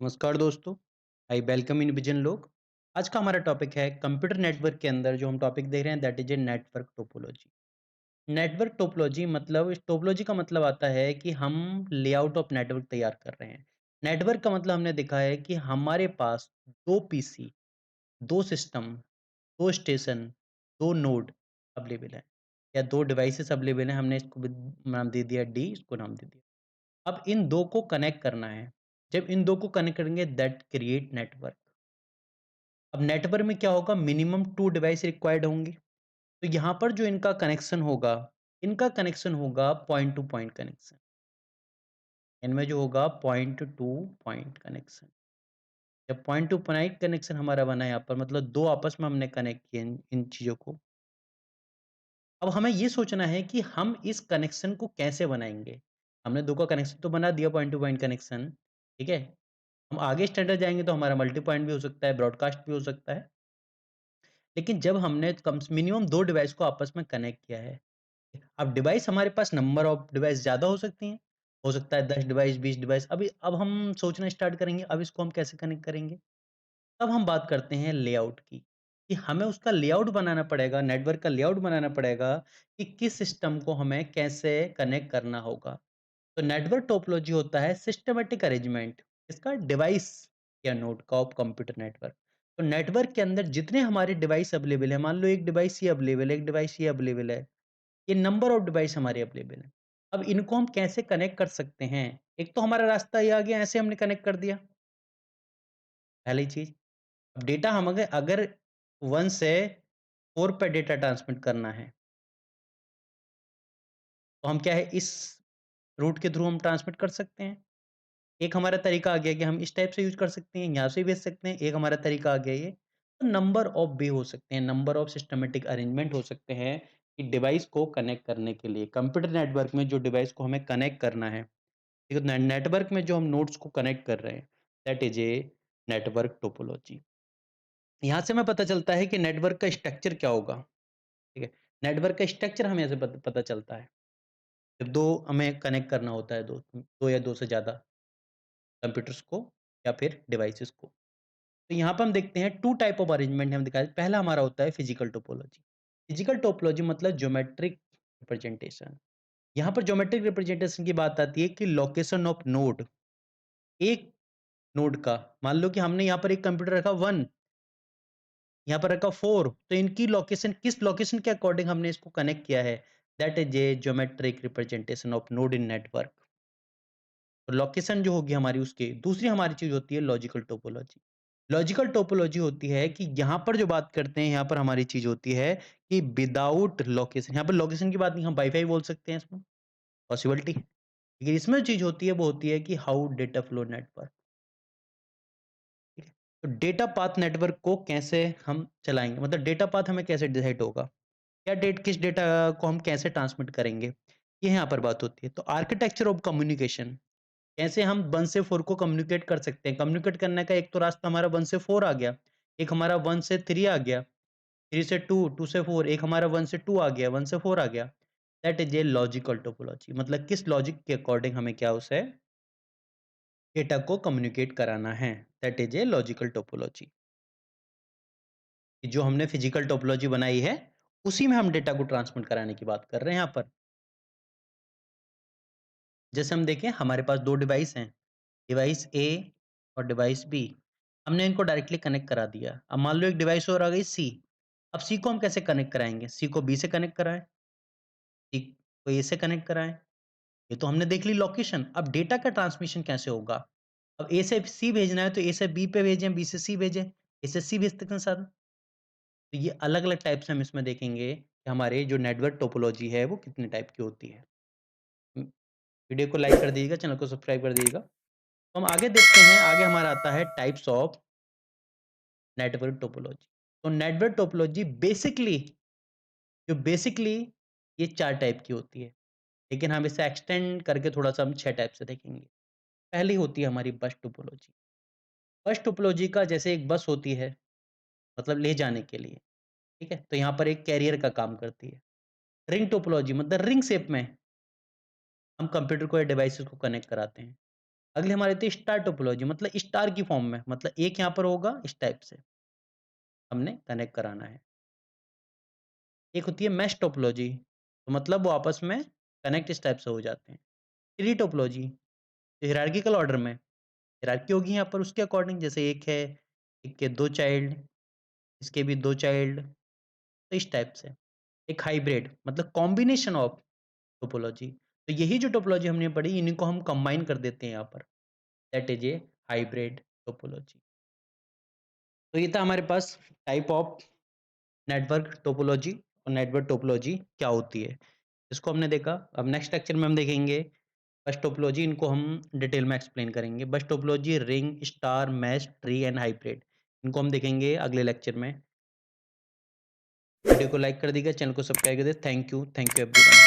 नमस्कार दोस्तों। I welcome in vision लोग। आज का हमारा टॉपिक है कंप्यूटर नेटवर्क के अंदर जो हम टॉपिक देख रहे हैं that is a network topology. Network topology मतलब इस टोपोलॉजी का मतलब आता है कि हम लेआउट ऑफ नेटवर्क तैयार कर रहे हैं। नेटवर्क का मतलब हमने देखा है कि हमारे पास दो पीसी, दो सिस्टम, दो स्टेशन, दो नोड अवेलेबल है या दो डिवाइसेस अवेलेबल है। हमने इसको भी नाम दे दिया डी, इसको नाम दे दिया। अब इन 2 को कनेक्ट करना है। जब इन 2 को कनेक्ट करेंगे दैट क्रिएट नेटवर्क। अब नेटवर्क में क्या होगा, मिनिमम 2 डिवाइस रिक्वायर्ड होंगे। तो यहाँ पर जो इनका कनेक्शन होगा पॉइंट टू पॉइंट कनेक्शन। इनमें जो होगा पॉइंट टू पॉइंट कनेक्शन। जब पॉइंट टू पॉइंट कनेक्शन हमारा बना यहाँ पर मतलब 2 आपस में हमने कनेक्ट किए इन चीज़ों को। अब हमें ये सोचना है कि हम इस कनेक्शन को कैसे बनाएँगे? हमने 2 का कनेक्शन तो बना दिया पॉइंट टू पॉइंट कनेक्शन, ठीक है? हम आगे स्टैंडर्ड जाएँगे तो हमारा मल्टी पॉइंट भी हो सकता है, ब्रॉडकास्ट भी हो सकता है। लेकिन जब हमने कम से मिनिमम 2 डिवाइस को आपस में कनेक्ट किया है, अब डिवाइस हमारे पास नंबर ऑफ डिवाइस ज़्यादा हो सकती हैं। हो सकता है 10 डिवाइस, 20 डिवाइस। अब हम सोचना स्टार्ट करेंगे, अब इसको हम कैसे कनेक्ट करेंगे? तब हम बात करते हैं लेआउट की, कि हमें उसका लेआउट बनाना पड़ेगा, नेटवर्क का लेआउट बनाना पड़ेगा कि किस सिस्टम को हमें कैसे कनेक्ट करना होगा। तो नेटवर्क टोपोलॉजी होता है सिस्टमैटिक अरेंजमेंट इसका डिवाइस या नोड का ऑफ कंप्यूटर नेटवर्क। तो नेटवर्क के अंदर जितने हमारे डिवाइस अवेलेबल है, मान लो एक डिवाइस ये अवेलेबल है, एक डिवाइस ये अवेलेबल है, ये नंबर ऑफ डिवाइस हमारे अवेलेबल है। अब इनको हम कैसे कनेक्ट कर सकते हैं? एक तो हमारा रास्ता ये आ गया, ऐसे हमने कनेक्ट कर दिया, पहली चीज। अब डेटा हम अगर अगर 1 से 4 पे डेटा ट्रांसमिट करना है, तो हम क्या है इस रूट के थ्रू हम ट्रांसमिट कर सकते हैं। एक हमारा तरीका आ गया कि हम इस टाइप से यूज़ कर सकते हैं, यहाँ से भेज सकते हैं। एक हमारा तरीका आ गया ये। तो नंबर ऑफ वे हो सकते हैं, नंबर ऑफ सिस्टमैटिक अरेंजमेंट हो सकते हैं कि डिवाइस को कनेक्ट करने के लिए। कंप्यूटर नेटवर्क में जो डिवाइस को हमें कनेक्ट करना है, ठीक है? नेटवर्क में जो हम नोड्स को कनेक्ट कर रहे हैं, that is a network topology. यहाँ से हमें पता चलता है कि नेटवर्क का स्ट्रक्चर क्या होगा, ठीक है? नेटवर्क का स्ट्रक्चर हमें ऐसे पता चलता है। जब 2 हमें कनेक्ट करना होता है, 2 या 2 से ज़्यादा कंप्यूटर्स को या फिर डिवाइसेज़ को। तो यहाँ पर हम देखते हैं 2 टाइप ऑफ अरेंजमेंट हम दिखाए। पहला हमारा होता है फिजिकल टोपोलॉजी। फिजिकल टोपोलॉजी मतलब ज्योमेट्रिक रिप्रेजेंटेशन। यहाँ पर ज्योमेट्रिक रिप्रेजेंटेशन की बात आती है कि लोकेशन ऑफ नोड, एक नोड का, मान लो कि हमने यहाँ पर एक कंप्यूटर रखा 1, यहाँ पर रखा 4, तो इनकी लोकेशन किस लोकेशन के अकॉर्डिंग हमने इसको कनेक्ट किया है, that is a geometric representation of node in network. तो लोकेशन जो होगी हमारी उसकी। दूसरी हमारी चीज़ होती है लॉजिकल टोपोलॉजी। लॉजिकल टोपोलॉजी होती है कि यहाँ पर जो बात करते हैं, यहाँ पर हमारी चीज़ होती है कि विदाउट लोकेशन, यहाँ पर लोकेशन की बात नहीं, हम वाईफ़ाई बोल सकते हैं इसमें, पॉसिबिलिटी है। लेकिन इसमें जो चीज़ होती है वो होती है कि हाउ डेटा फ्लो नेटवर्क, ठीक है? तो डेटा पाथ नेटवर्क को कैसे हम चलाएँगे, मतलब डेटा पाथ हमें कैसे डिसाइड होगा? क्या डेट किस डेटा को हम कैसे ट्रांसमिट करेंगे? ये यहाँ पर बात होती है। तो आर्किटेक्चर ऑफ कम्युनिकेशन, कैसे हम 1 से 4 को कम्युनिकेट कर सकते हैं। कम्युनिकेट करने का एक तो रास्ता हमारा 1 से 4 आ गया, एक हमारा 1 से 3 आ गया, 3 से 2, 2 से 4, एक हमारा 1 से 2 आ गया, 1 से 4 आ गया। That is a logical topology, मतलब किस लॉजिक के अकॉर्डिंग हमें क्या उसे डेटा को कम्युनिकेट कराना है। That is a logical topology. जो हमने फिजिकल टोपोलॉजी बनाई है, उसी में हम डेटा को ट्रांसमिट कराने की बात कर रहे हैं यहाँ पर। जैसे हम देखें हमारे पास 2 डिवाइस हैं, डिवाइस ए और डिवाइस बी। हमने इनको डायरेक्टली कनेक्ट करा दिया। अब मान लो एक डिवाइस और आ गई सी। अब सी को हम कैसे कनेक्ट कराएँगे? सी को बी से कनेक्ट कराएँ, सी को ए से कनेक्ट कराएँ। ये तो हमने देख ली लोकेशन। अब डेटा का ट्रांसमिशन कैसे होगा? अब ए से सी भेजना है तो ए से बी पे भेजें, बी से सी भेजें, ए से सी भेज सकते हैं साथ में। तो ये अलग-अलग टाइप से हम इसमें देखेंगे कि हमारे जो नेटवर्क टोपोलॉजी है वो कितने टाइप की होती है। उम, वीडियो को लाइक कर दीजिएगा, चैनल को सब्सक्राइब कर दीजिएगा। तो हम आगे देखते हैं, आगे हमारा आता है टाइप्स ऑफ नेटवर्क टोपोलॉजी। तो नेटवर्क टोपोलॉजी बेसिकली ये 4 टाइप की होती है, लेकिन हम इसे एक्सटेंड करके थोड़ा-सा हम 6 टाइप से देखेंगे। पहली होती है हमारी बस टोपोलॉजी। बस टोपोलॉजी का जैसे एक बस होती है, मतलब ले जाने के लिए, ठीक है? तो यहाँ पर एक कैरियर का काम करती है। रिंग टोपोलॉजी मतलब रिंग शेप में हम कंप्यूटर को या डिवाइसेज़ को कनेक्ट कराते हैं। अगली हमारी आती है स्टार टोपोलॉजी, मतलब स्टार की फॉर्म में, मतलब एक यहाँ पर होगा इस टाइप से, हमने कनेक्ट कराना है। एक होती है मैश टोपोलॉजी, तो मतलब वो आपस में कनेक्ट इस टाइप से हो जाते हैं। ट्री टोपोलॉजी, हायरार्किकल ऑर्डर में हायरार्की होगी यहाँ पर उसके अकॉर्डिंग, जैसे एक है, एक के 2 चाइल्ड, इसके भी 2 चाइल्ड, तो इस टाइप से। एक हाइब्रिड मतलब कॉम्बिनेशन ऑफ टोपोलॉजी, तो यही जो टोपोलॉजी हमने पढ़ी इन्हीं को हम कंबाइन कर देते हैं यहाँ पर, that is a hybrid topology. तो ये था हमारे पास टाइप ऑफ नेटवर्क टोपोलॉजी, और नेटवर्क टोपोलॉजी क्या होती है, इसको हमने देखा। अब नेक्स्ट लेक्चर में हम देखेंगे बस टोपोलॉजी, इनको हम डिटेल में एक्सप्लेन करेंगे। Bus topology, ring, star, mesh, tree and hybrid, इनको हम देखेंगे अगले लेक्चर में। वीडियो को लाइक कर दीजिएगा, चैनल को सब्सक्राइब कर दीजिए। Thank you everyone.